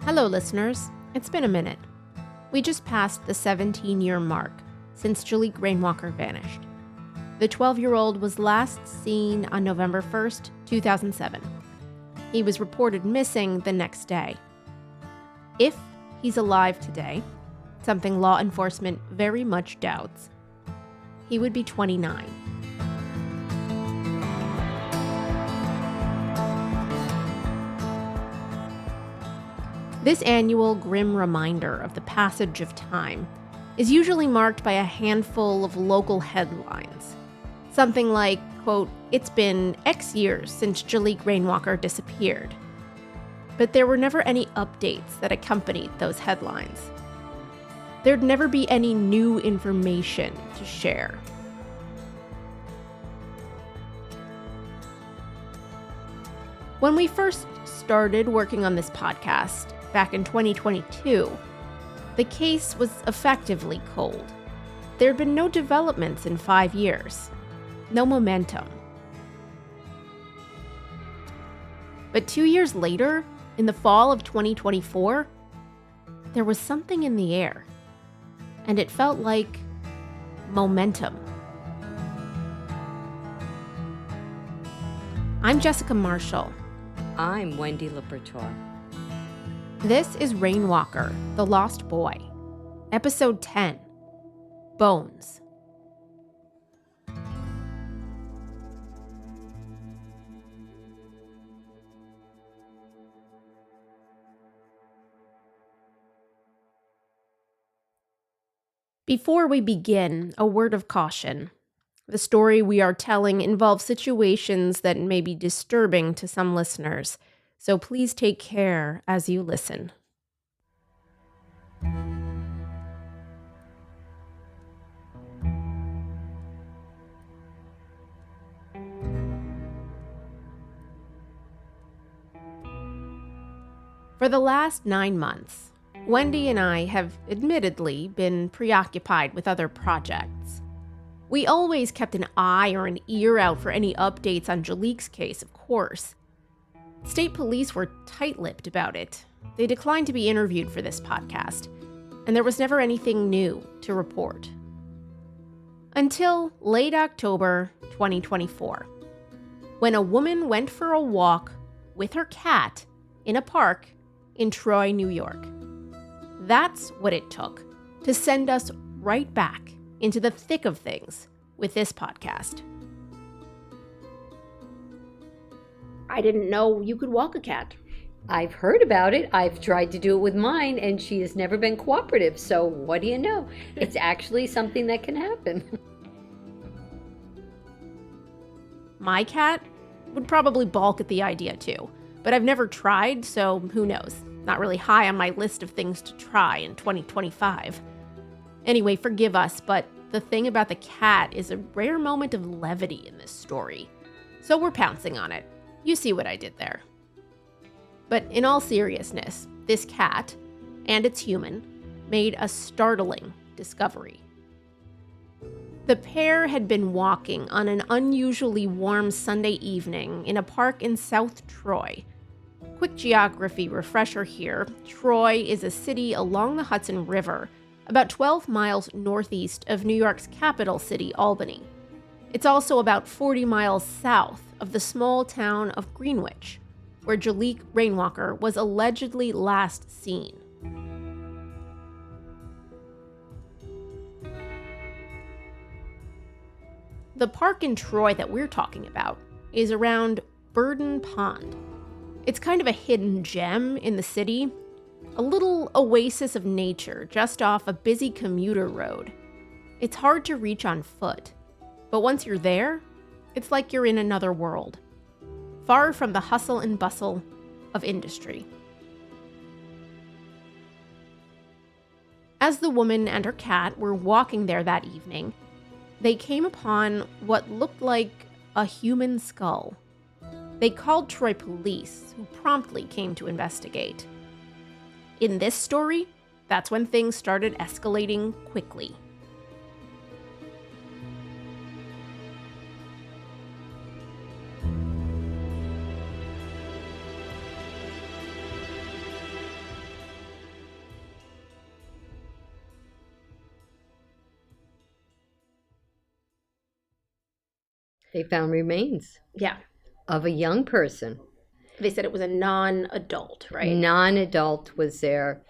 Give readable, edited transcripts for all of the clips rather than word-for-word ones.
Hello, listeners. It's been a minute. We just passed the 17-year mark since Jaliek Rainwalker vanished. The 12-year-old was last seen on November 1st, 2007. He was reported missing the next day. If he's alive today, something law enforcement very much doubts, he would be 29. This annual grim reminder of the passage of time is usually marked by a handful of local headlines. Something like, quote, "It's been X years since Jaliek Rainwalker disappeared." But there were never any updates that accompanied those headlines. There'd never be any new information to share. When we first started working on this podcast, back in 2022, the case was effectively cold. There'd been no developments in 5 years. No momentum. But 2 years later, in the fall of 2024, there was something in the air. And it felt like momentum. I'm Jessica Marshall. I'm Wendy Lipertor. This is Rainwalker, the Lost Boy. Episode 10, Bones. Before we begin, a word of caution. The story we are telling involves situations that may be disturbing to some listeners, so please take care as you listen. For the last 9 months, Wendy and I have admittedly been preoccupied with other projects. We always kept an eye or an ear out for any updates on Jaliek's case, of course. State police were tight-lipped about it. They declined to be interviewed for this podcast, and there was never anything new to report. Until late October 2024, when a woman went for a walk with her cat in a park in Troy, New York. That's what it took to send us right back into the thick of things with this podcast. I didn't know you could walk a cat. I've heard about it. I've tried to do it with mine, and she has never been cooperative. So what do you know? It's actually something that can happen. My cat would probably balk at the idea too, but I've never tried, so who knows? Not really high on my list of things to try in 2025. Anyway, forgive us, but the thing about the cat is a rare moment of levity in this story. So we're pouncing on it. You see what I did there. But in all seriousness, this cat, and its human, made a startling discovery. The pair had been walking on an unusually warm Sunday evening in a park in South Troy. Quick geography refresher here. Troy is a city along the Hudson River, about 12 miles northeast of New York's capital city, Albany. It's also about 40 miles south of the small town of Greenwich, where Jaliek Rainwalker was allegedly last seen. The park in Troy that we're talking about is around Burden Pond. It's kind of a hidden gem in the city, a little oasis of nature just off a busy commuter road. It's hard to reach on foot, but once you're there, it's like you're in another world, far from the hustle and bustle of industry. As the woman and her cat were walking there that evening, they came upon what looked like a human skull. They called Troy police, who promptly came to investigate. In this story, that's when things started escalating quickly. They found remains Yeah. of a young person. They said it was a non-adult, right? Non-adult was there,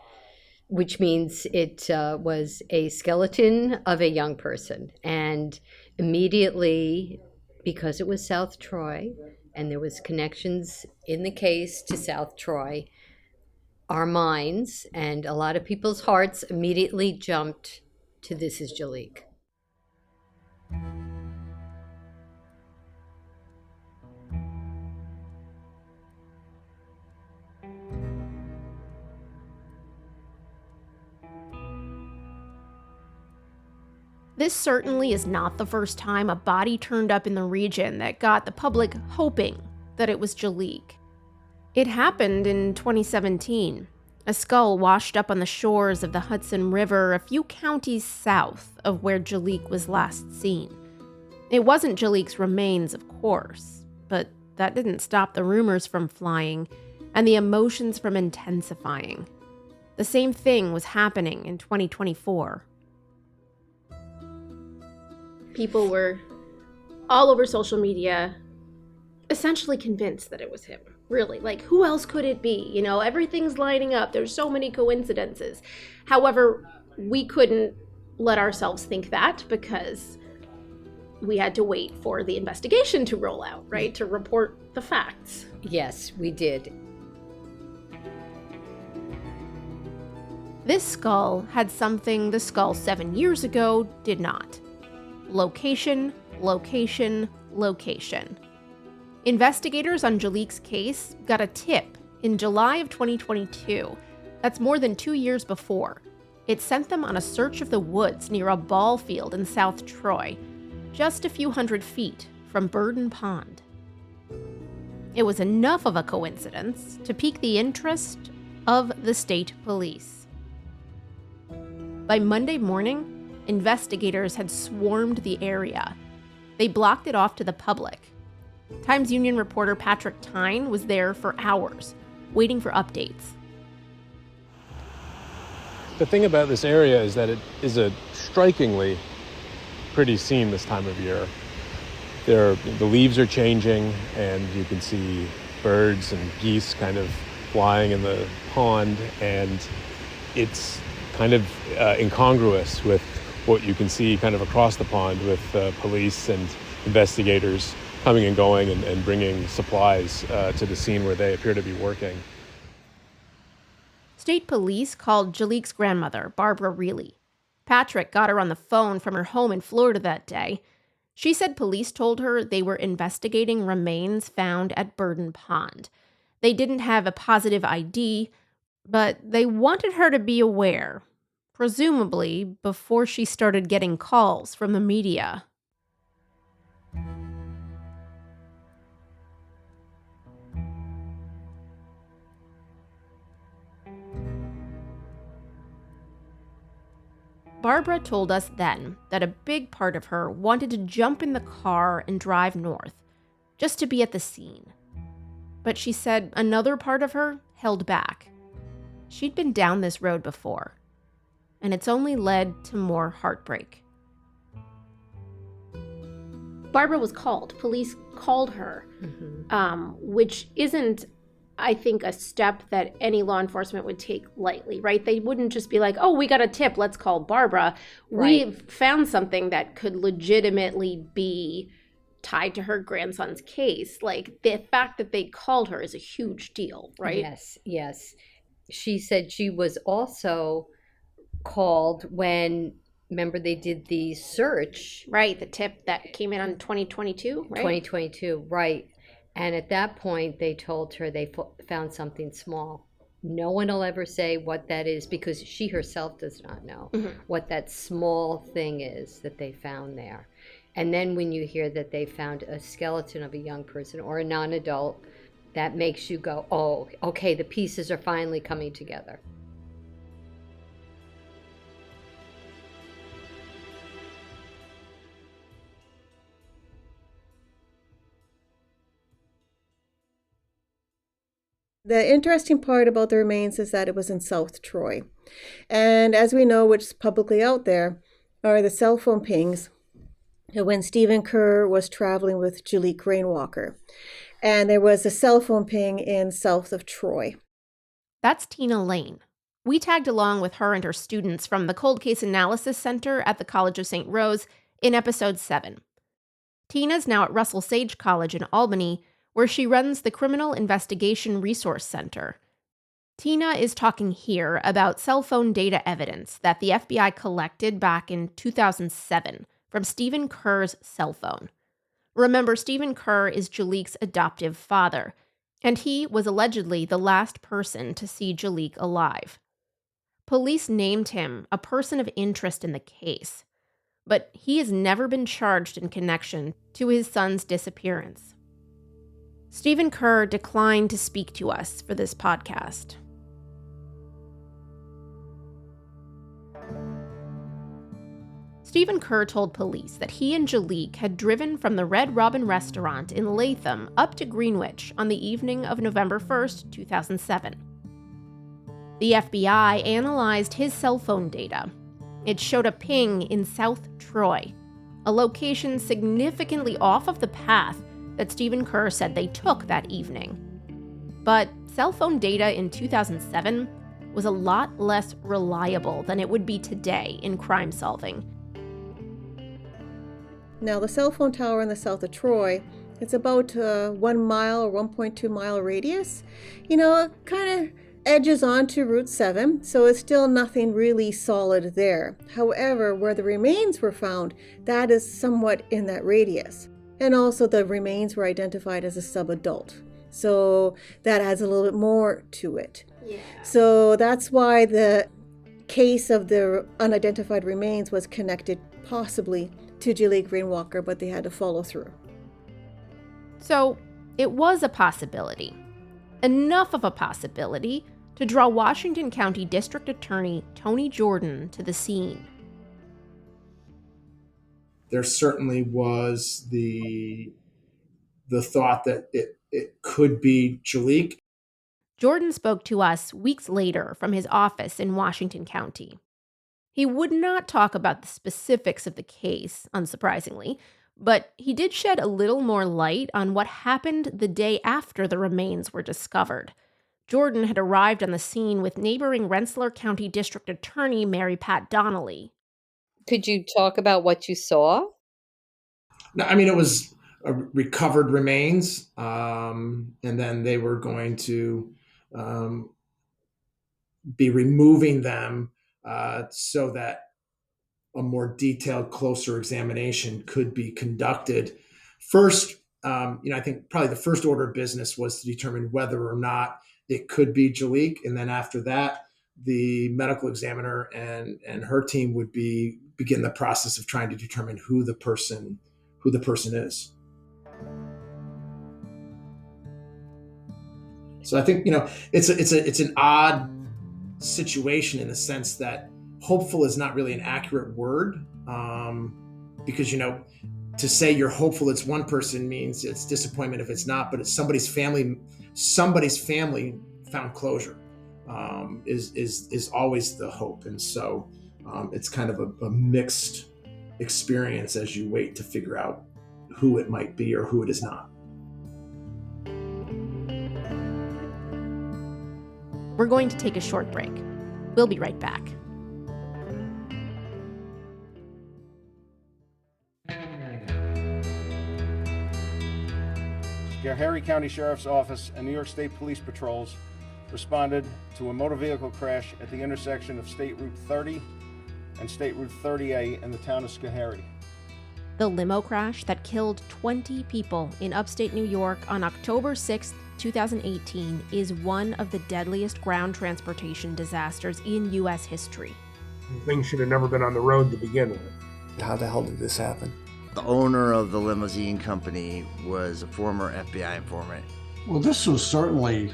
which means it was a skeleton of a young person. And immediately, because it was South Troy, and there was connections in the case to South Troy, our minds and a lot of people's hearts immediately jumped to this is Jaliek. This certainly is not the first time a body turned up in the region that got the public hoping that it was Jaliek. It happened in 2017. A skull washed up on the shores of the Hudson River a few counties south of where Jaliek was last seen. It wasn't Jaliek's remains, of course, but that didn't stop the rumors from flying and the emotions from intensifying. The same thing was happening in 2024. People were all over social media, essentially convinced that it was him. Really, like, who else could it be? You know, everything's lining up. There's so many coincidences. However, we couldn't let ourselves think that because we had to wait for the investigation to roll out, right? To report the facts. Yes, we did. This skull had something the skull 7 years ago did not. Location, location, location. Investigators on Jaliek's case got a tip in July of 2022. That's more than 2 years before. It sent them on a search of the woods near a ball field in South Troy, just a few hundred feet from Burden Pond. It was enough of a coincidence to pique the interest of the state police. By Monday morning, investigators had swarmed the area. They blocked it off to the public. Times Union reporter Patrick Tyne was there for hours, waiting for updates. The thing about this area is that it is a strikingly pretty scene this time of year. The leaves are changing, and you can see birds and geese kind of flying in the pond, and it's kind of incongruous with what you can see kind of across the pond with police and investigators coming and going and bringing supplies to the scene where they appear to be working. State police called Jaliek's grandmother, Barbara Reilly. Patrick got her on the phone from her home in Florida that day. She said police told her they were investigating remains found at Burden Pond. They didn't have a positive ID, but they wanted her to be aware, presumably before she started getting calls from the media. Barbara told us then that a big part of her wanted to jump in the car and drive north, just to be at the scene. But she said another part of her held back. She'd been down this road before, and it's only led to more heartbreak. Barbara was called. Police called her, which isn't, I think, a step that any law enforcement would take lightly, right? They wouldn't just be like, oh, we got a tip, let's call Barbara. Right. We found something that could legitimately be tied to her grandson's case. Like, the fact that they called her is a huge deal, right? Yes. She said she was also called when, remember, they did the search. Right, the tip that came in on 2022, right? 2022, right. And at that point, they told her they found something small. No one will ever say what that is because she herself does not know what that small thing is that they found there. And then when you hear that they found a skeleton of a young person or a non-adult, that makes you go, oh, okay, the pieces are finally coming together. The interesting part about the remains is that it was in South Troy. And as we know, which is publicly out there, are the cell phone pings when Stephen Kerr was traveling with Jaliek Rainwalker. And there was a cell phone ping in south of Troy. That's Tina Lane. We tagged along with her and her students from the Cold Case Analysis Center at the College of St. Rose in episode 7. Tina's now at Russell Sage College in Albany, where she runs the Criminal Investigation Resource Center. Tina is talking here about cell phone data evidence that the FBI collected back in 2007 from Stephen Kerr's cell phone. Remember, Stephen Kerr is Jaliek's adoptive father, and he was allegedly the last person to see Jaliek alive. Police named him a person of interest in the case, but he has never been charged in connection to his son's disappearance. Stephen Kerr declined to speak to us for this podcast. Stephen Kerr told police that he and Jaliek had driven from the Red Robin restaurant in Latham up to Greenwich on the evening of November 1st, 2007. The FBI analyzed his cell phone data. It showed a ping in South Troy, a location significantly off of the path that Stephen Kerr said they took that evening. But cell phone data in 2007 was a lot less reliable than it would be today in crime solving. Now, the cell phone tower in the south of Troy, it's about 1 mile or 1.2 mile radius. It kind of edges onto Route 7, so it's still nothing really solid there. However, where the remains were found, that is somewhat in that radius. And also the remains were identified as a subadult. So that adds a little bit more to it. Yeah. So that's why the case of the unidentified remains was connected possibly to Jaliek Rainwalker, but they had to follow through. So it was a possibility. Enough of a possibility to draw Washington County District Attorney Tony Jordan to the scene. There certainly was the thought that it could be Jaliek. Jordan spoke to us weeks later from his office in Washington County. He would not talk about the specifics of the case, unsurprisingly, but he did shed a little more light on what happened the day after the remains were discovered. Jordan had arrived on the scene with neighboring Rensselaer County District Attorney Mary Pat Donnelly. Could you talk about what you saw? No, it was recovered remains, and then they were going to be removing them so that a more detailed, closer examination could be conducted. First, I think probably the first order of business was to determine whether or not it could be Jaliek, and then after that, the medical examiner and her team would begin the process of trying to determine who the person is. So I think it's an odd situation in the sense that hopeful is not really an accurate word, because to say you're hopeful it's one person means it's disappointment if it's not, but it's somebody's family found closure, is always the hope. And so it's kind of a mixed experience as you wait to figure out who it might be or who it is not. We're going to take a short break. We'll be right back. Schoharie County Sheriff's Office and New York State Police Patrols responded to a motor vehicle crash at the intersection of State Route 30 and State Route 30A in the town of Schoharie. The limo crash that killed 20 people in upstate New York on October 6, 2018 is one of the deadliest ground transportation disasters in U.S. history. Things should have never been on the road to begin with. How the hell did this happen? The owner of the limousine company was a former FBI informant. Well, this was certainly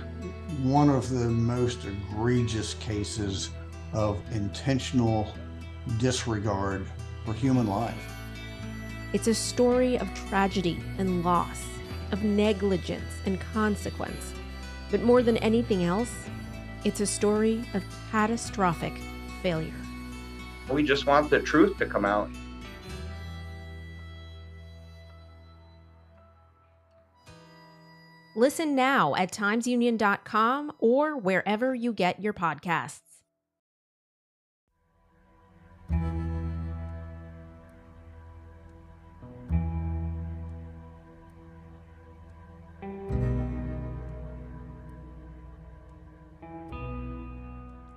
one of the most egregious cases of intentional disregard for human life. It's a story of tragedy and loss, of negligence and consequence. But more than anything else, it's a story of catastrophic failure. We just want the truth to come out. Listen now at timesunion.com or wherever you get your podcasts.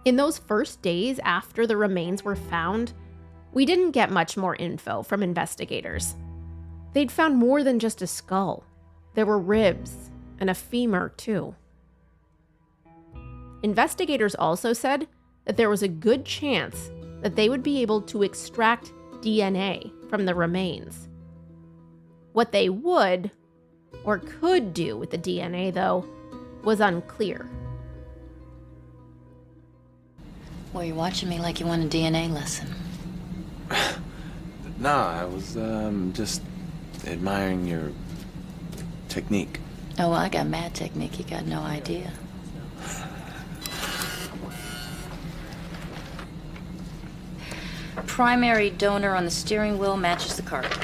In those first days after the remains were found, we didn't get much more info from investigators. They'd found more than just a skull. There were ribs and a femur, too. Investigators also said that there was a good chance that they would be able to extract DNA from the remains. What they would or could do with the DNA, though, was unclear. Well, you're watching me like you want a DNA lesson. No, I was just admiring your technique. Oh, well, I got mad technique. You got no idea. Primary donor on the steering wheel matches the cargo.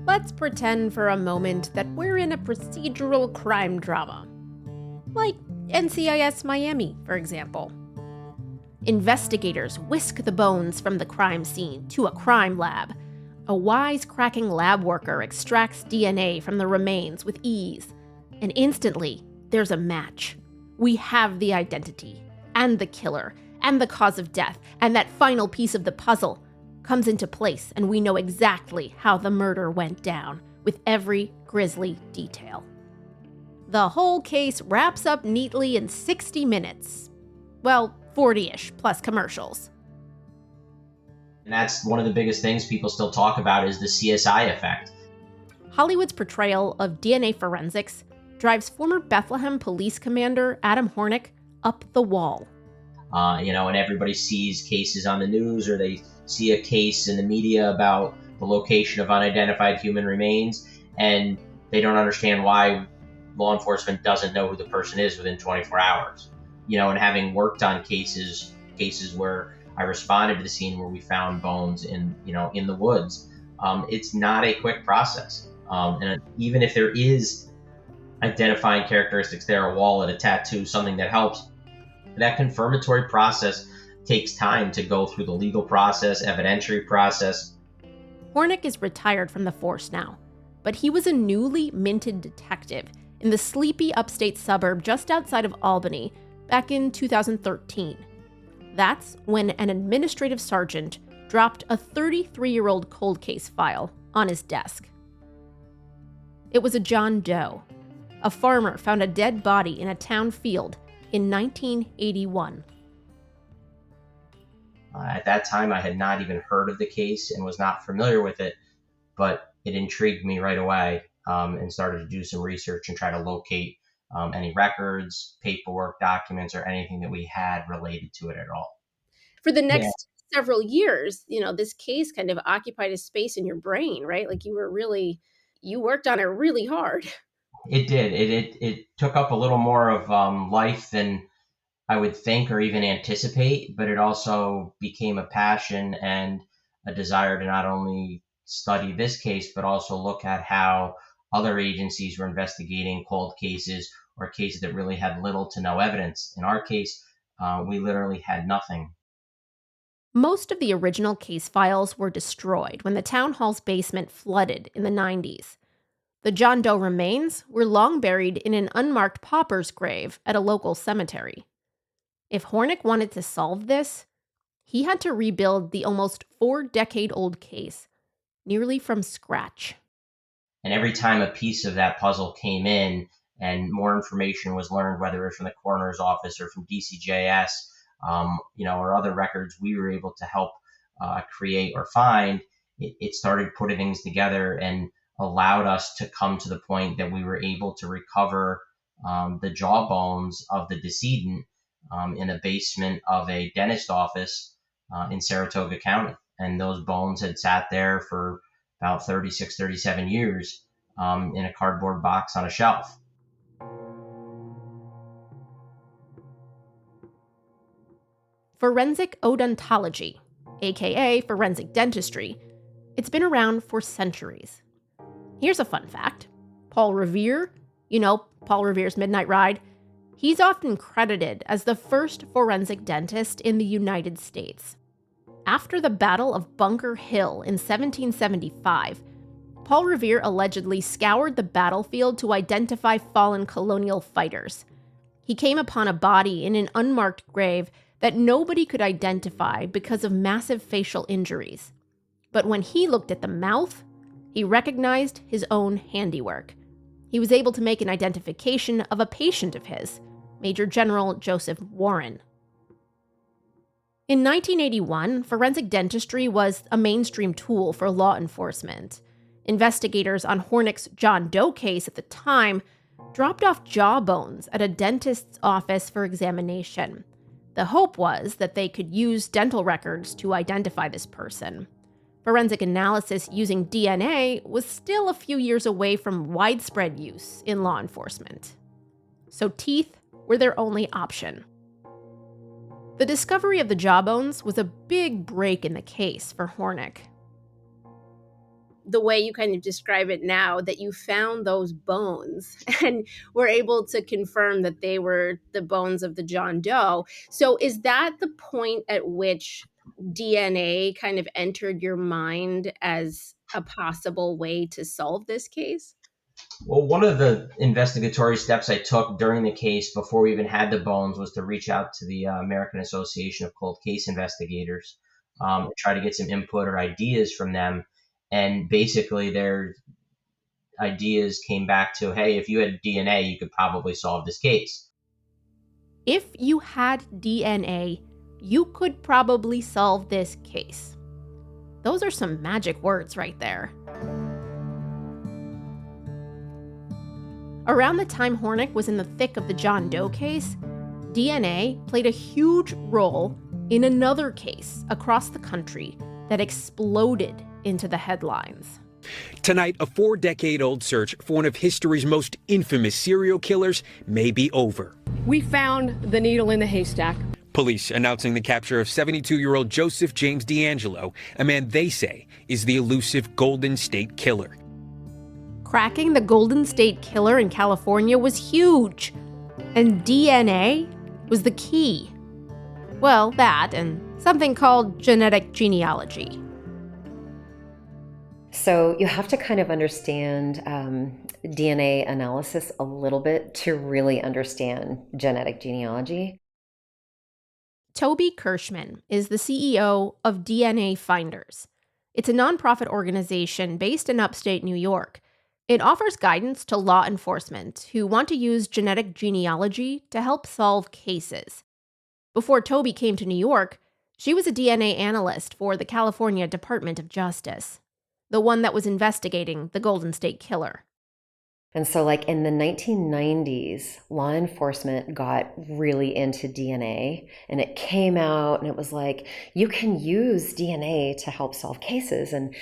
Let's pretend for a moment that we're in a procedural crime drama. Like NCIS Miami, for example. Investigators whisk the bones from the crime scene to a crime lab. A wisecracking lab worker extracts DNA from the remains with ease. And instantly, there's a match. We have the identity, and the killer, and the cause of death, and that final piece of the puzzle comes into place, and we know exactly how the murder went down, with every grisly detail. The whole case wraps up neatly in 60 minutes. Well, 40-ish, plus commercials. And that's one of the biggest things people still talk about is the CSI effect. Hollywood's portrayal of DNA forensics drives former Bethlehem police commander Adam Hornick up the wall. And everybody sees cases on the news, or they see a case in the media about the location of unidentified human remains, and they don't understand why law enforcement doesn't know who the person is within 24 hours. And having worked on cases where I responded to the scene where we found bones in the woods, it's not a quick process. And even if there is identifying characteristics there, a wallet, a tattoo, something that helps, that confirmatory process takes time to go through the legal process, evidentiary process. Hornick is retired from the force now, but he was a newly minted detective in the sleepy upstate suburb just outside of Albany back in 2013. That's when an administrative sergeant dropped a 33-year-old cold case file on his desk. It was a John Doe. A farmer found a dead body in a town field in 1981. At that time, I had not even heard of the case and was not familiar with it, but it intrigued me right away, and started to do some research and try to locate any records, paperwork, documents, or anything that we had related to it at all. For the next several years, this case kind of occupied a space in your brain, right? Like you worked on it really hard. It did. It took up a little more of life than I would think or even anticipate, but it also became a passion and a desire to not only study this case, but also look at how other agencies were investigating cold cases or cases that really had little to no evidence. In our case, we literally had nothing. Most of the original case files were destroyed when the town hall's basement flooded in the 90s. The John Doe remains were long buried in an unmarked pauper's grave at a local cemetery. If Hornick wanted to solve this, he had to rebuild the almost 4-decade-old case, nearly from scratch. And every time a piece of that puzzle came in and more information was learned, whether it was from the coroner's office or from DCJS, or other records we were able to help create or find, it started putting things together and allowed us to come to the point that we were able to recover the jawbones of the decedent in a basement of a dentist office in Saratoga County. And those bones had sat there for about 36, 37 years in a cardboard box on a shelf. Forensic odontology, aka forensic dentistry, It's been around for centuries. Here's a fun fact. Paul Revere, Paul Revere's Midnight Ride, he's often credited as the first forensic dentist in the United States. After the Battle of Bunker Hill in 1775, Paul Revere allegedly scoured the battlefield to identify fallen colonial fighters. He came upon a body in an unmarked grave that nobody could identify because of massive facial injuries. But when he looked at the mouth, he recognized his own handiwork. He was able to make an identification of a patient of his, Major General Joseph Warren. In 1981, forensic dentistry was a mainstream tool for law enforcement. Investigators on Hornick's John Doe case at the time dropped off jaw bones at a dentist's office for examination. The hope was that they could use dental records to identify this person. Forensic analysis using DNA was still a few years away from widespread use in law enforcement. So teeth were their only option. The discovery of the jawbones was a big break in the case for Hornick. The way you kind of describe it now, that you found those bones and were able to confirm that they were the bones of the John Doe. So is that the point at which DNA kind of entered your mind as a possible way to solve this case? Well, one of the investigatory steps I took during the case before we even had the bones was to reach out to the American Association of Cold Case Investigators and try to get some input or ideas from them. And basically their ideas came back to, hey, if you had DNA, you could probably solve this case. If you had DNA, you could probably solve this case. Those are some magic words right there. Around the time Hornick was in the thick of the John Doe case, DNA played a huge role in another case across the country that exploded into the headlines. Tonight, a 4-decade-old search for one of history's most infamous serial killers may be over. We found the needle in the haystack. Police announcing the capture of 72-year-old Joseph James DeAngelo, a man they say is the elusive Golden State Killer. Cracking the Golden State Killer in California was huge, and DNA was the key. Well, that and something called genetic genealogy. So you have to kind of understand DNA analysis a little bit to really understand genetic genealogy. Toby Kirschman is the CEO of DNA Finders. It's a nonprofit organization based in upstate New York. It offers guidance to law enforcement who want to use genetic genealogy to help solve cases. Before Toby came to New York, she was a DNA analyst for the California Department of Justice, the one that was investigating the Golden State Killer. And so like in the 1990s, law enforcement got really into DNA, and it came out and it was like, you can use DNA to help solve cases. And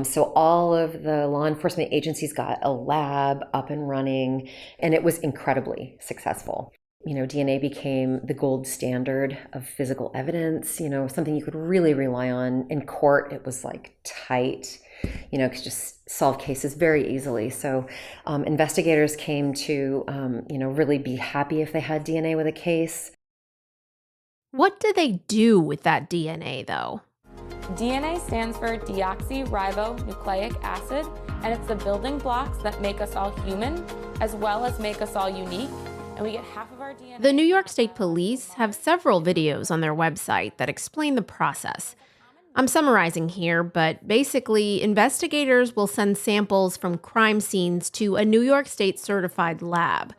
so all of the law enforcement agencies got a lab up and running, and it was incredibly successful. You know, DNA became the gold standard of physical evidence, you know, something you could really rely on. In court, it was like tight, you know, could just solve cases very easily. So investigators came to, really be happy if they had DNA with a case. What do they do with that DNA, though? DNA stands for deoxyribonucleic acid, and it's the building blocks that make us all human, as well as make us all unique. And we get half of our DNA. The New York State Police have several videos on their website that explain the process. I'm summarizing here, but basically, investigators will send samples from crime scenes to a New York State certified lab.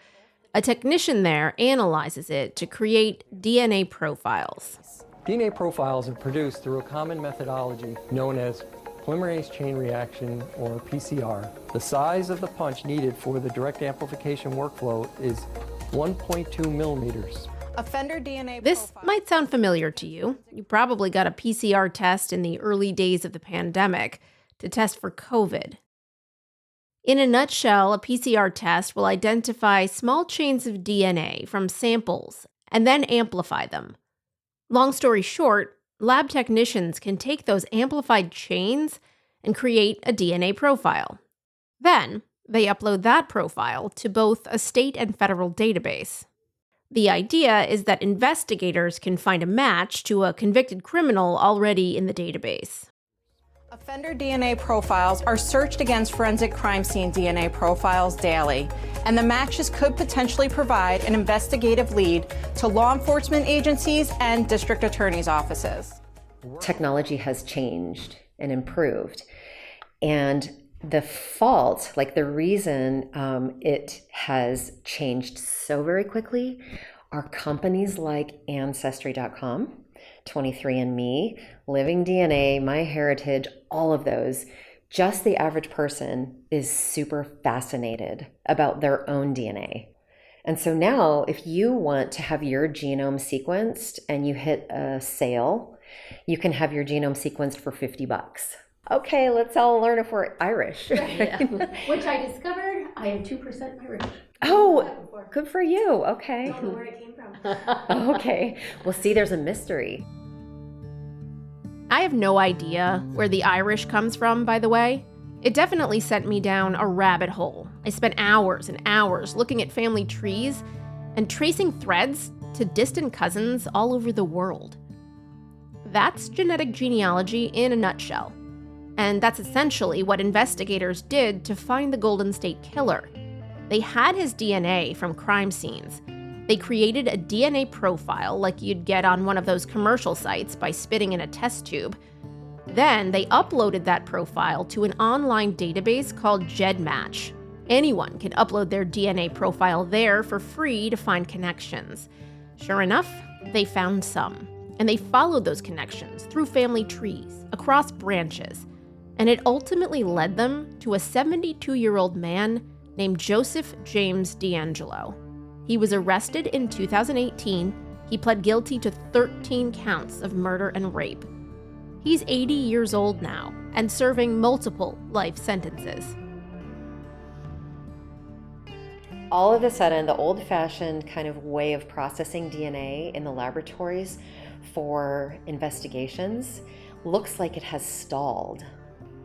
A technician there analyzes it to create DNA profiles. DNA profiles are produced through a common methodology known as polymerase chain reaction, or PCR. The size of the punch needed for the direct amplification workflow is 1.2 millimeters. Offender DNA This might sound familiar to you. You probably got a PCR test in the early days of the pandemic to test for COVID. In a nutshell, a PCR test will identify small chains of DNA from samples and then amplify them. Long story short, lab technicians can take those amplified chains and create a DNA profile. Then, they upload that profile to both a state and federal database. The idea is that investigators can find a match to a convicted criminal already in the database. Offender DNA profiles are searched against forensic crime scene DNA profiles daily, and the matches could potentially provide an investigative lead to law enforcement agencies and district attorneys' offices. Technology has changed and improved, and the fault, like the reason it has changed so very quickly, are companies like Ancestry.com, 23andMe, Living DNA, MyHeritage, all of those. Just the average person is super fascinated about their own DNA. And so now, if you want to have your genome sequenced and you hit a sale, you can have your genome sequenced for $50. Okay, let's all learn if we're Irish. Yeah. Which I discovered I am 2% Irish. Oh, good for you. Okay. Don't know where it came from. Okay. Well, see, there's a mystery. I have no idea where the Irish comes from, by the way. It definitely sent me down a rabbit hole. I spent hours and hours looking at family trees and tracing threads to distant cousins all over the world. That's genetic genealogy in a nutshell. And that's essentially what investigators did to find the Golden State Killer. They had his DNA from crime scenes. They created a DNA profile like you'd get on one of those commercial sites by spitting in a test tube. Then they uploaded that profile to an online database called GEDmatch. Anyone can upload their DNA profile there for free to find connections. Sure enough, they found some. And they followed those connections through family trees, across branches. And it ultimately led them to a 72-year-old man named Joseph James DeAngelo. He was arrested in 2018. He pled guilty to 13 counts of murder and rape. He's 80 years old now and serving multiple life sentences. All of a sudden, the old-fashioned kind of way of processing DNA in the laboratories for investigations looks like it has stalled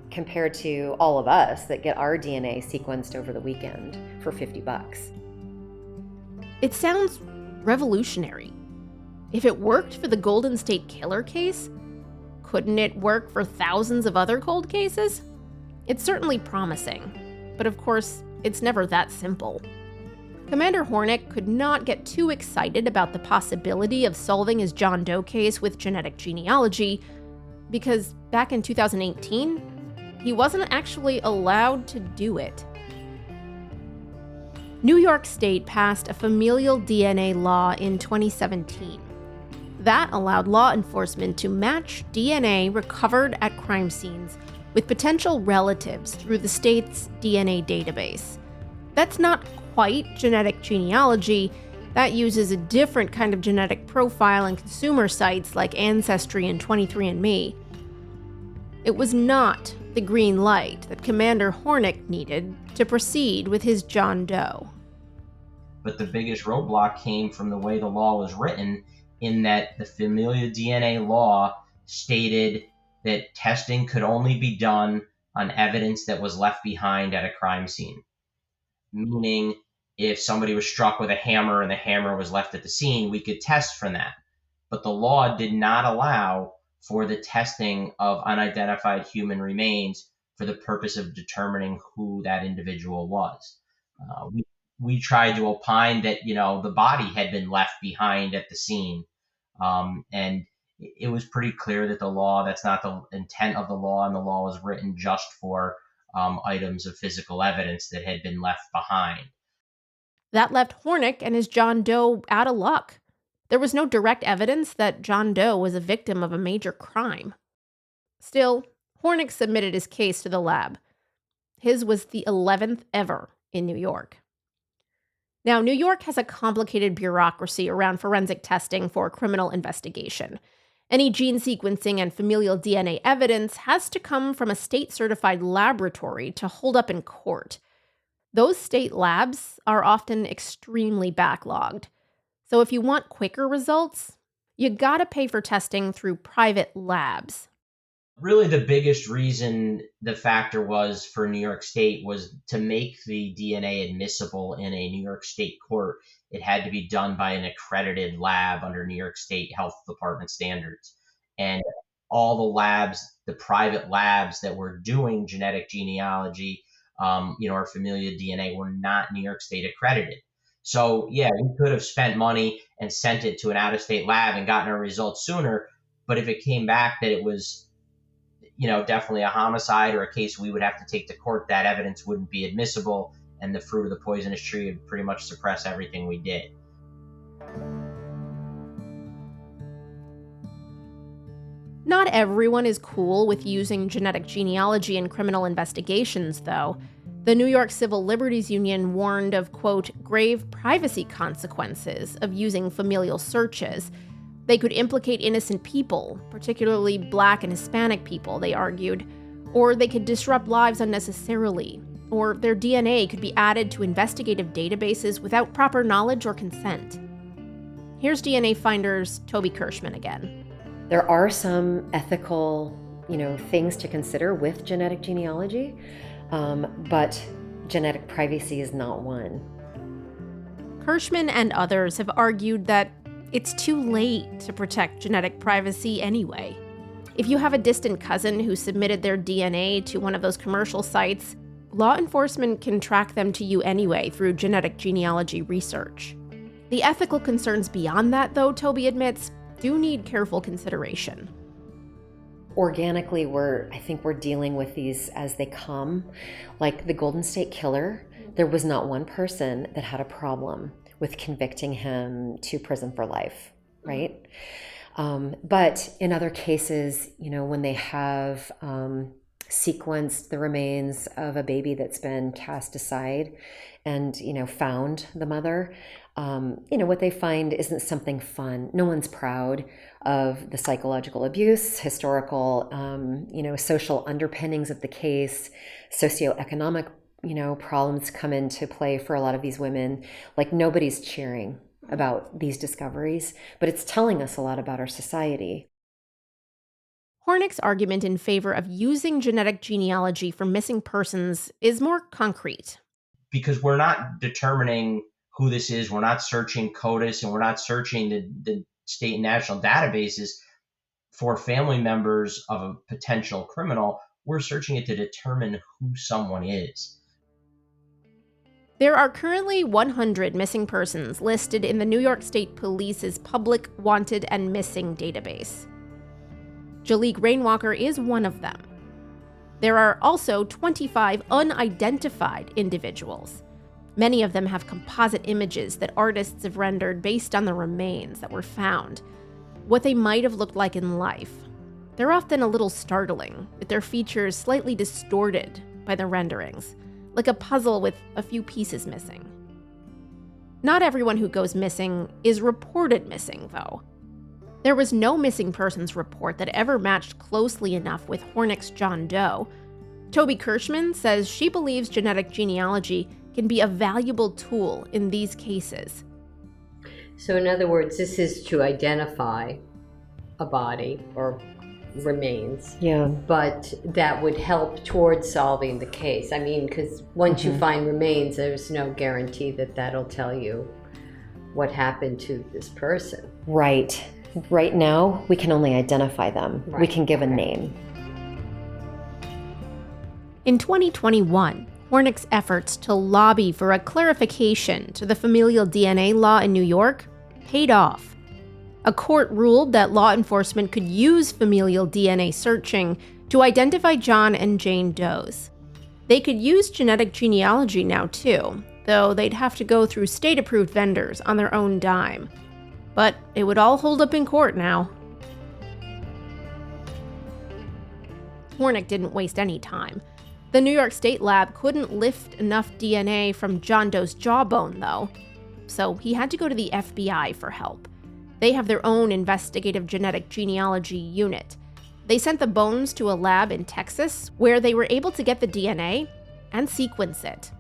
compared to all of us that get our DNA sequenced over the weekend for $50. It sounds revolutionary. If it worked for the Golden State Killer case, couldn't it work for thousands of other cold cases? It's certainly promising, but of course, it's never that simple. Commander Hornick could not get too excited about the possibility of solving his John Doe case with genetic genealogy, because back in 2018, he wasn't actually allowed to do it. New York State passed a familial DNA law in 2017. That allowed law enforcement to match DNA recovered at crime scenes with potential relatives through the state's DNA database. That's not quite genetic genealogy. That uses a different kind of genetic profile in consumer sites like Ancestry and 23andMe. It was not the green light that Commander Hornick needed to proceed with his John Doe. But the biggest roadblock came from the way the law was written, in that the familial DNA law stated that testing could only be done on evidence that was left behind at a crime scene. Meaning, if somebody was struck with a hammer and the hammer was left at the scene, we could test from that. But the law did not allow for the testing of unidentified human remains for the purpose of determining who that individual was. We tried to opine that, the body had been left behind at the scene. And it was pretty clear that the law, that's not the intent of the law, and the law was written just for items of physical evidence that had been left behind. That left Hornick and his John Doe out of luck. There was no direct evidence that John Doe was a victim of a major crime. Still, Hornick submitted his case to the lab. His was the 11th ever in New York. Now, New York has a complicated bureaucracy around forensic testing for criminal investigation. Any gene sequencing and familial DNA evidence has to come from a state-certified laboratory to hold up in court. Those state labs are often extremely backlogged. So if you want quicker results, you gotta pay for testing through private labs. Really, the biggest reason the factor was for New York State was to make the DNA admissible in a New York State court. It had to be done by an accredited lab under New York State Health Department standards. And all the labs, the private labs that were doing genetic genealogy, or familial DNA were not New York State accredited. So yeah, we could have spent money and sent it to an out-of-state lab and gotten our results sooner. But if it came back that it was definitely a homicide or a case we would have to take to court, that evidence wouldn't be admissible, and the fruit of the poisonous tree would pretty much suppress everything we did. Not everyone is cool with using genetic genealogy in criminal investigations, though. The New York Civil Liberties Union warned of, quote, grave privacy consequences of using familial searches. They could implicate innocent people, particularly Black and Hispanic people, they argued, or they could disrupt lives unnecessarily, or their DNA could be added to investigative databases without proper knowledge or consent. Here's DNA Finder's Toby Kirschman again. There are some ethical, things to consider with genetic genealogy, but genetic privacy is not one. Kirschman and others have argued that it's too late to protect genetic privacy anyway. If you have a distant cousin who submitted their DNA to one of those commercial sites, law enforcement can track them to you anyway through genetic genealogy research. The ethical concerns beyond that, though, Toby admits, do need careful consideration. Organically, I think we're dealing with these as they come. Like the Golden State Killer, there was not one person that had a problem with convicting him to prison for life, right? But in other cases, when they have sequenced the remains of a baby that's been cast aside and, found the mother, what they find isn't something fun. No one's proud of the psychological abuse, historical, social underpinnings of the case, socioeconomic problems come into play for a lot of these women. Like nobody's cheering about these discoveries, but it's telling us a lot about our society. Hornick's argument in favor of using genetic genealogy for missing persons is more concrete. Because we're not determining who this is, we're not searching CODIS, and we're not searching the state and national databases for family members of a potential criminal. We're searching it to determine who someone is. There are currently 100 missing persons listed in the New York State Police's Public Wanted and Missing database. Jaliek Rainwalker is one of them. There are also 25 unidentified individuals. Many of them have composite images that artists have rendered based on the remains that were found, what they might have looked like in life. They're often a little startling, with their features slightly distorted by the renderings, like a puzzle with a few pieces missing. Not everyone who goes missing is reported missing, though. There was no missing persons report that ever matched closely enough with Hornick's John Doe. Toby Kirschman says she believes genetic genealogy can be a valuable tool in these cases. So in other words, this is to identify a body or remains. Yeah. But that would help towards solving the case. I mean, because once you find remains, there's no guarantee that that'll tell you what happened to this person. Right. Right now, we can only identify them. Right. We can give a name. In 2021, Hornick's efforts to lobby for a clarification to the familial DNA law in New York paid off. A court ruled that law enforcement could use familial DNA searching to identify John and Jane Does. They could use genetic genealogy now too, though they'd have to go through state-approved vendors on their own dime. But it would all hold up in court now. Hornick didn't waste any time. The New York State lab couldn't lift enough DNA from John Doe's jawbone, though, so he had to go to the FBI for help. They have their own investigative genetic genealogy unit. They sent the bones to a lab in Texas, where they were able to get the DNA and sequence it.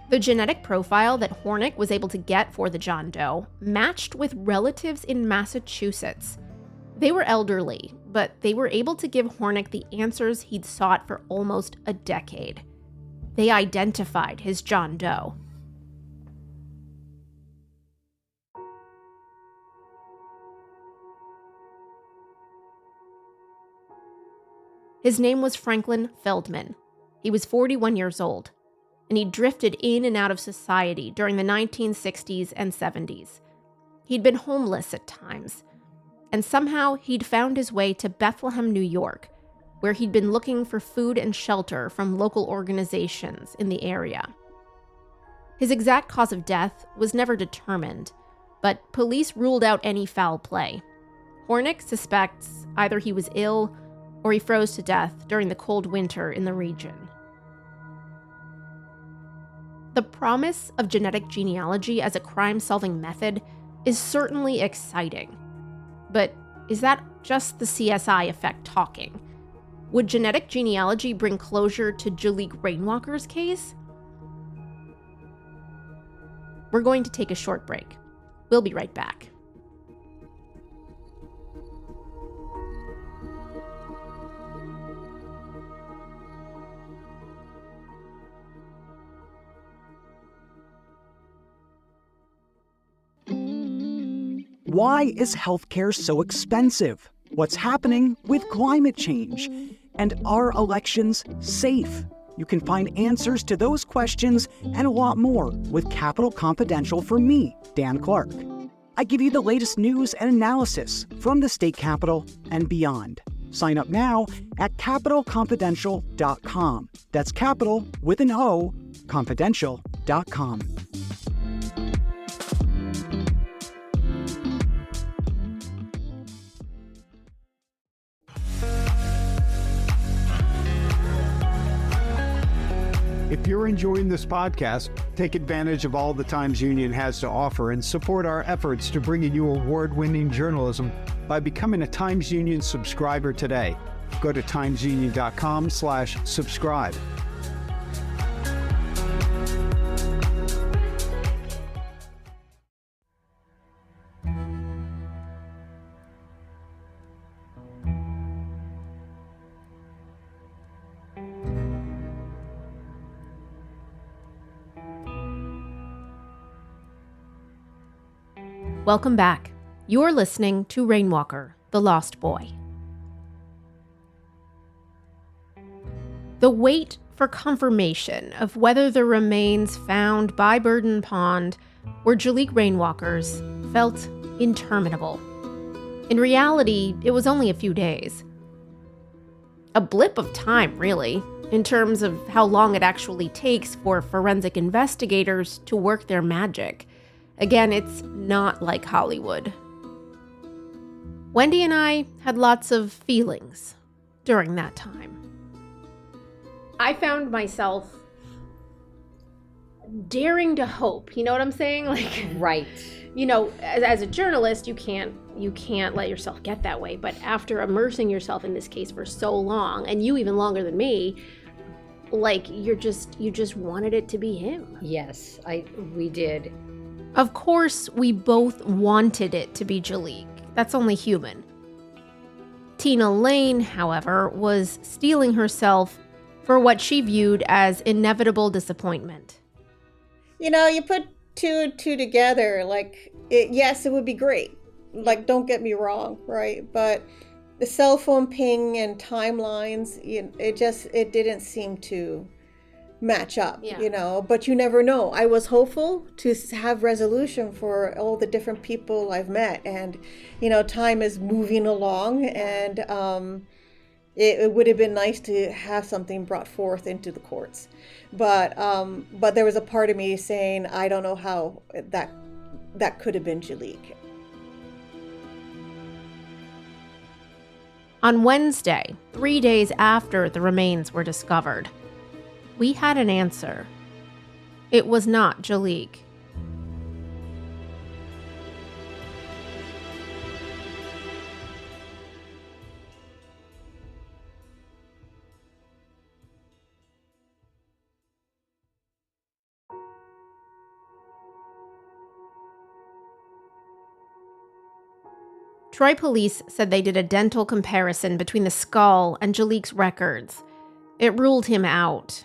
The genetic profile that Hornick was able to get for the John Doe matched with relatives in Massachusetts. They were elderly, but they were able to give Hornick the answers he'd sought for almost a decade. They identified his John Doe. His name was Franklin Feldman. He was 41 years old, and he drifted in and out of society during the 1960s and 70s. He'd been homeless at times, and somehow he'd found his way to Bethlehem, New York, where he'd been looking for food and shelter from local organizations in the area. His exact cause of death was never determined, but police ruled out any foul play. Hornick suspects either he was ill or he froze to death during the cold winter in the region. The promise of genetic genealogy as a crime-solving method is certainly exciting. But is that just the CSI effect talking? Would genetic genealogy bring closure to Jaliek Rainwalker's case? We're going to take a short break. We'll be right back. Why is healthcare so expensive? What's happening with climate change? And are elections safe? You can find answers to those questions and a lot more with Capitol Confidential from me, Dan Clark. I give you the latest news and analysis from the state capitol and beyond. Sign up now at CapitolConfidential.com. That's Capital with an O, confidential.com. If you're enjoying this podcast, take advantage of all the Times Union has to offer and support our efforts to bring you award-winning journalism by becoming a Times Union subscriber today. Go to timesunion.com/subscribe. Welcome back. You're listening to Rainwalker, the Lost Boy. The wait for confirmation of whether the remains found by Burden Pond were Jaliek Rainwalker's felt interminable. In reality, it was only a few days. A blip of time, really, in terms of how long it actually takes for forensic investigators to work their magic. Again, it's not like Hollywood. Wendy and I had lots of feelings during that time. I found myself daring to hope. You know what I'm saying? Like, right. You know, as a journalist, you can't let yourself get that way. But after immersing yourself in this case for so long, and you even longer than me, like you just wanted it to be him. Yes, we did. Of course, we both wanted it to be Jaliek. That's only human. Tina Lane, however, was steeling herself for what she viewed as inevitable disappointment. You know, you put two and two together, like, yes, it would be great. Like, don't get me wrong, right? But the cell phone ping and timelines, it didn't seem to match up, you know, but you never know. I was hopeful to have resolution for all the different people I've met, and you know, time is moving along, and it would have been nice to have something brought forth into the courts, but there was a part of me saying, I don't know how that could have been Jaliek. On Wednesday, 3 days after the remains were discovered, we had an answer. It was not Jaliek. Troy police said they did a dental comparison between the skull and Jaliek's records. It ruled him out.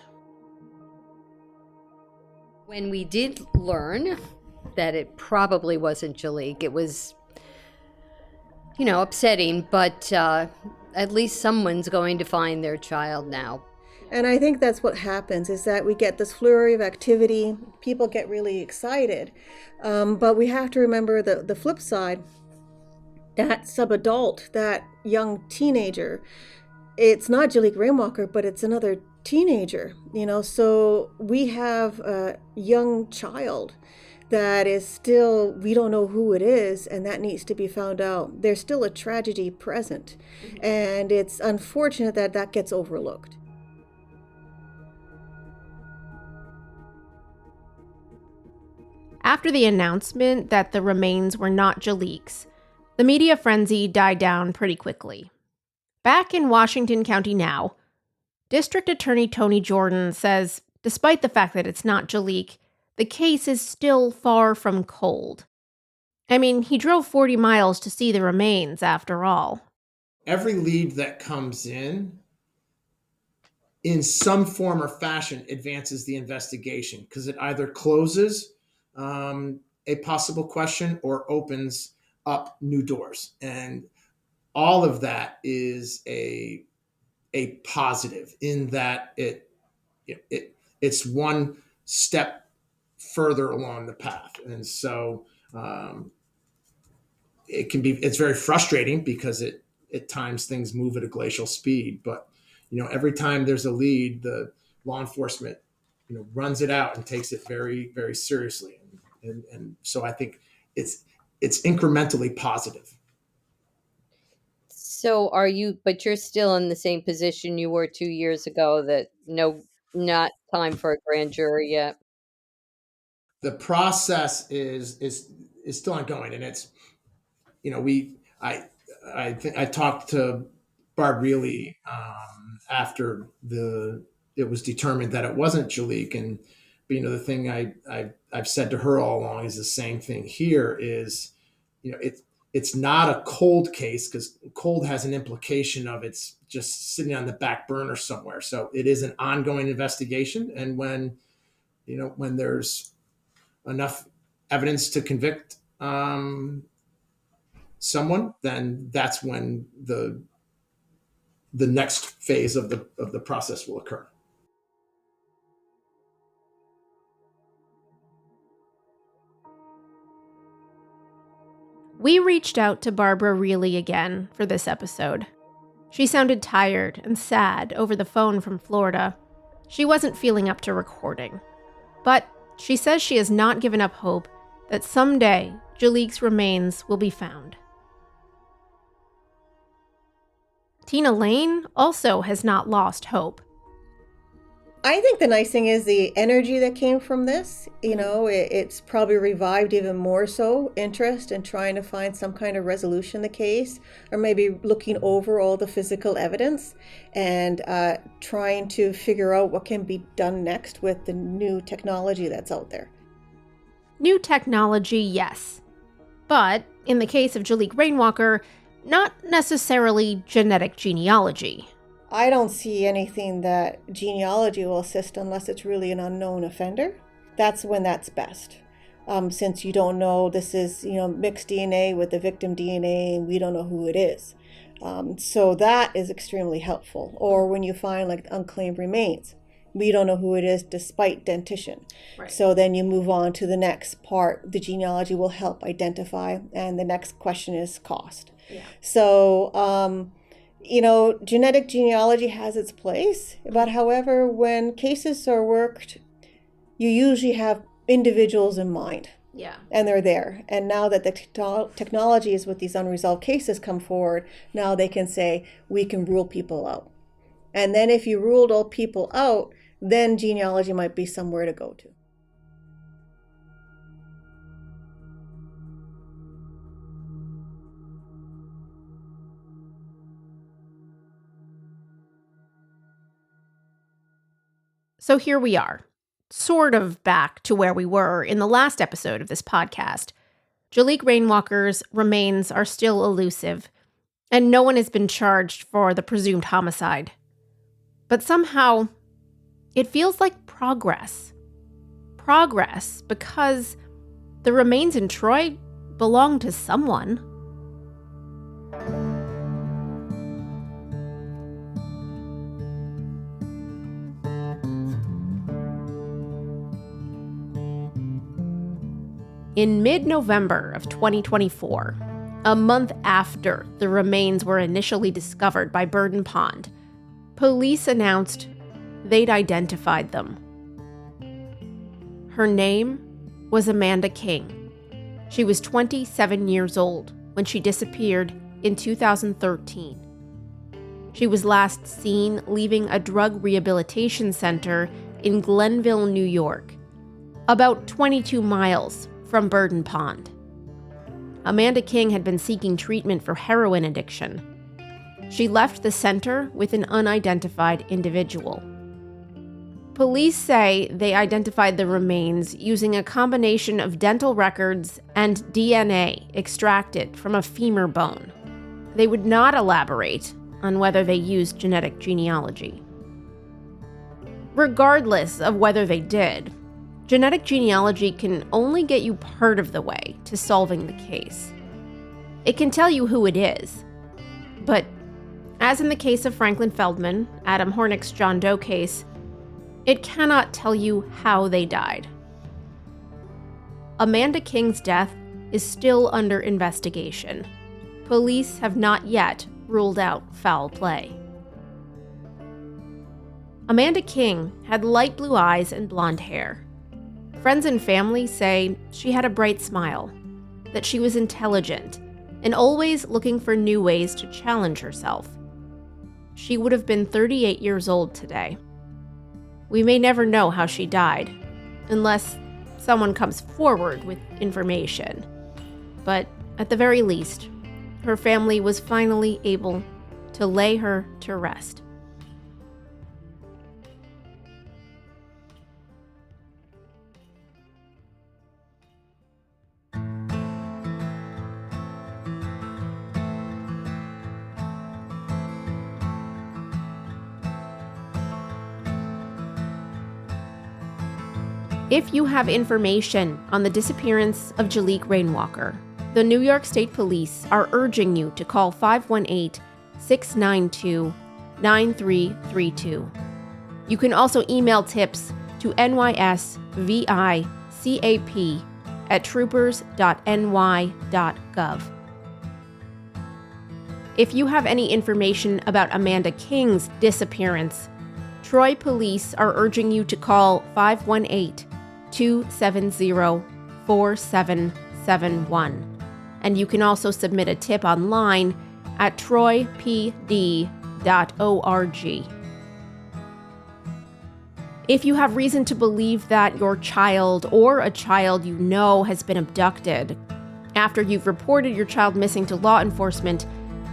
When we did learn that it probably wasn't Jaliek, it was, upsetting, but at least someone's going to find their child now. And I think that's what happens, is that we get this flurry of activity. People get really excited. But we have to remember the flip side. That subadult, that young teenager, it's not Jaliek Rainwalker, but it's another teenager, So we have a young child that is still, we don't know who it is, and that needs to be found out. There's still a tragedy present, and it's unfortunate that that gets overlooked. After the announcement that the remains were not Jaliek's, the media frenzy died down pretty quickly. Back in Washington County now, District Attorney Tony Jordan says, despite the fact that it's not Jaliek, the case is still far from cold. I mean, he drove 40 miles to see the remains, after all. Every lead that comes in some form or fashion, advances the investigation, because it either closes a possible question or opens up new doors. And all of that is a positive, in that it's one step further along the path. And so it's very frustrating, because at times things move at a glacial speed, but every time there's a lead, the law enforcement runs it out and takes it very, very seriously. And so I think it's incrementally positive. So but you're still in the same position you were 2 years ago, that not time for a grand jury yet. The process is still ongoing, and it's, I talked to Barb Reilly after it was determined that it wasn't Jaliek, and the thing I've said to her all along is the same thing here, is it's not a cold case, because cold has an implication of it's just sitting on the back burner somewhere. So it is an ongoing investigation, and when there's enough evidence to convict someone, then that's when the next phase of the process will occur. We reached out to Barbara Reilly again for this episode. She sounded tired and sad over the phone from Florida. She wasn't feeling up to recording. But she says she has not given up hope that someday Jaliek's remains will be found. Tina Lane also has not lost hope. I think the nice thing is the energy that came from this. It's probably revived even more so interest in trying to find some kind of resolution in the case, or maybe looking over all the physical evidence and trying to figure out what can be done next with the new technology that's out there. New technology, yes. But in the case of Jaliek Rainwalker, not necessarily genetic genealogy. I don't see anything that genealogy will assist unless it's really an unknown offender. That's when that's best. Since you don't know, this is, mixed DNA with the victim DNA, and we don't know who it is. So that is extremely helpful. Or when you find unclaimed remains, we don't know who it is despite dentition. Right. So then you move on to the next part. The genealogy will help identify, and the next question is cost. Yeah. So, genetic genealogy has its place, but however, when cases are worked, you usually have individuals in mind. Yeah. And they're there. And now that the technologies with these unresolved cases come forward, now they can say, we can rule people out. And then if you ruled all people out, then genealogy might be somewhere to go to. So here we are, sort of back to where we were in the last episode of this podcast. Jaliek Rainwalker's remains are still elusive, and no one has been charged for the presumed homicide. But somehow, it feels like progress. Progress because the remains in Troy belong to someone. In mid-November of 2024, a month after the remains were initially discovered by Burden Pond, police announced they'd identified them. Her name was Amanda King. She was 27 years old when she disappeared in 2013. She was last seen leaving a drug rehabilitation center in Glenville, New York, about 22 miles from Burden Pond. Amanda King had been seeking treatment for heroin addiction. She left the center with an unidentified individual. Police say they identified the remains using a combination of dental records and DNA extracted from a femur bone. They would not elaborate on whether they used genetic genealogy. Regardless of whether they did, genetic genealogy can only get you part of the way to solving the case. It can tell you who it is, but as in the case of Franklin Feldman, Adam Hornick's John Doe case, it cannot tell you how they died. Amanda King's death is still under investigation. Police have not yet ruled out foul play. Amanda King had light blue eyes and blonde hair. Friends and family say she had a bright smile, that she was intelligent, and always looking for new ways to challenge herself. She would have been 38 years old today. We may never know how she died, unless someone comes forward with information. But at the very least, her family was finally able to lay her to rest. If you have information on the disappearance of Jaliek Rainwalker, the New York State Police are urging you to call 518-692-9332. You can also email tips to nysvicap@troopers.ny.gov. If you have any information about Amanda King's disappearance, Troy Police are urging you to call 518-270-4771. And you can also submit a tip online at troypd.org. If you have reason to believe that your child or a child you know has been abducted, after you've reported your child missing to law enforcement,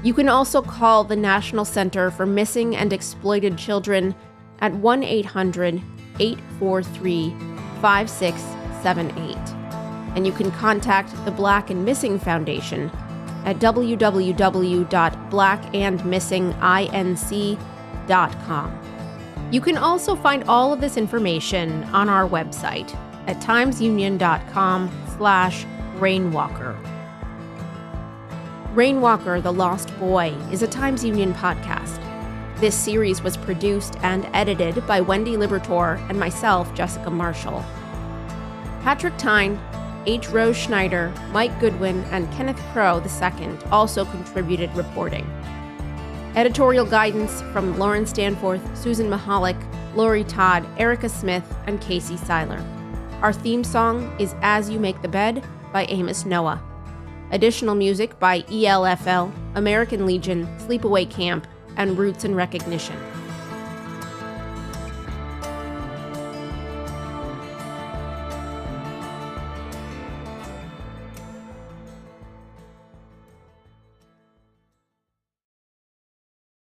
you can also call the National Center for Missing and Exploited Children at 1-800-843-5678. And you can contact the Black and Missing Foundation at www.blackandmissinginc.com. You can also find all of this information on our website at timesunion.com/Rainwalker. Rainwalker, the Lost Boy is a Times Union podcast. This series was produced and edited by Wendy Libertor and myself, Jessica Marshall. Patrick Tyne, H. Rose Schneider, Mike Goodwin, and Kenneth Crow II also contributed reporting. Editorial guidance from Lauren Stanforth, Susan Mahalik, Lori Todd, Erica Smith, and Casey Seiler. Our theme song is As You Make the Bed by Amos Noah. Additional music by ELFL, American Legion, Sleepaway Camp, and Roots and Recognition.